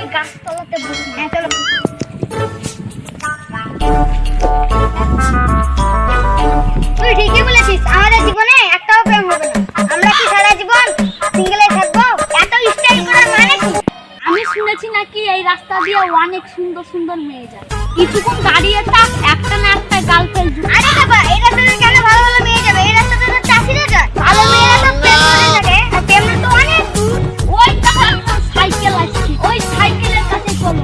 ওই গাছতলাতে বসি। হ্যাঁ চলো। তুই ঠিকই বলেছিস, আমাদের জীবনে একটাও প্রেম হবে না। আমরা কি সারা জীবন সিঙ্গেলে থাকবো? এত স্টাইল করার মানে কি? আমি শুনেছি নাকি এই রাস্তা দিয়ে অনেক সুন্দর সুন্দর মেয়ে যায়। কিছুক্ষণ দাঁড়িয়ে থাক, একটা না একটা গার্লফ্রেন্ড। আরে বাবা, এই রাস্তাতে কেন ভালো ভালো মেয়ে যাবে? এই রাস্তাতে তো চাষিরা যায়। ভালো মেয়েরা তো প্রেম করে থাকে, আর প্রেমটা তো অনেক দূর। ওই টাকা সাইকেল আসছে, ওই সাইকেলের কাছে চলো।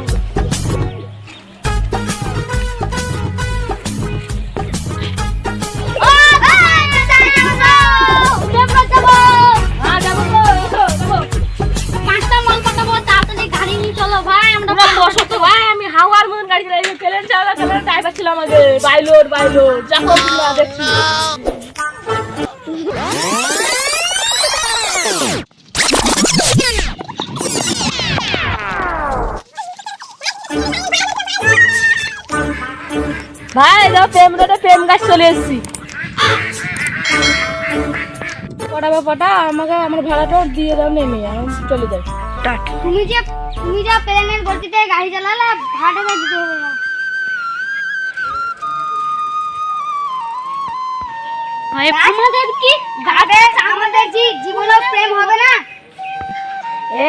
বাইলোর যাকো না দেখছি। ভাই দাও প্রেম রোডে প্রেম গাছ চলে এসেছি। পটা আমাকে আমার ভাড়াটাও দিয়ে দাও, নেমে আমি চলে যাই। তুমি যা প্লেনের গতিতে গাড়ি চালালা, ভাড়াটা দিতে হবে না। আমাদের জীবনে প্রেম হবে না।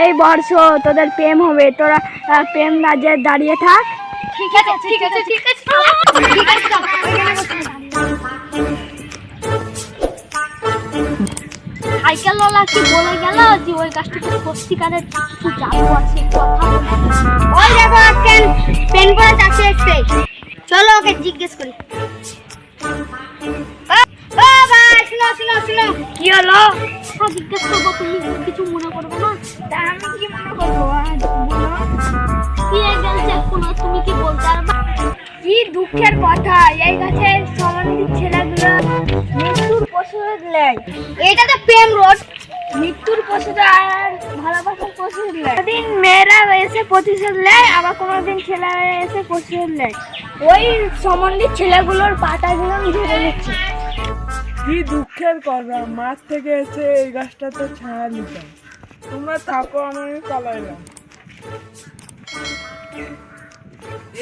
এই বর্ষ তোদের প্রেম হবে, তোরা প্রেম রাজে দাঁড়িয়ে থাক। ঠিক আছে। সাইকেলওয়ালা কি বলে গেল যে ওই গাছটাতে সত্যিকারের কিছু জাদু আছে, কথা ওই দেখো পেন পরে চাষি এসছে। চলো ওকে জিজ্ঞেস করি। ও ভাই, শুনো। কি হলো? জিজ্ঞেস করবো, তুমি কিছু মনে করবে না? তা আমি কি মনে করবো? বলো। কি গেছে কোনো, তুমি কি বলতে পারবা? কি দুঃখের কথা, এই গাছে সমাধি ছেলেগুলো মৃত্যুর পশুর লেয়। এটা তো প্রেম রোড। মৃত্যুর পশুটা আর ভালোবাসার পশুর লেয়। কোনদিন মেয়েরা এসে প্রতিশোধ নেয়, আবার কোনোদিন ছেলেরা এসে প্রতিশোধ নেয়। ওই সম্বন্ধে ছেলেগুলোর পাতাগুলো ধরে নিচ্ছে। কি দুঃখের কথা, মাঠ থেকে এসে এই গাছটাতে ছায়া নিতাম। তোমরা থাকো, আমি চালাইলাম।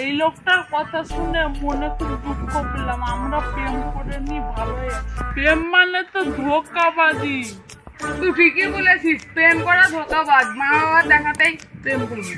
এই লোকটার কথা শুনে মনে খুব দুঃখ পেলাম। আমরা প্রেম করে নি, ভালোই আছি। প্রেম মানে তো ধোঁকাবাজি। তুই ঠিকই বলেছিস, প্রেম করা ধোঁকাবাজ। মা বাবা দেখাতেই প্রেম করবি।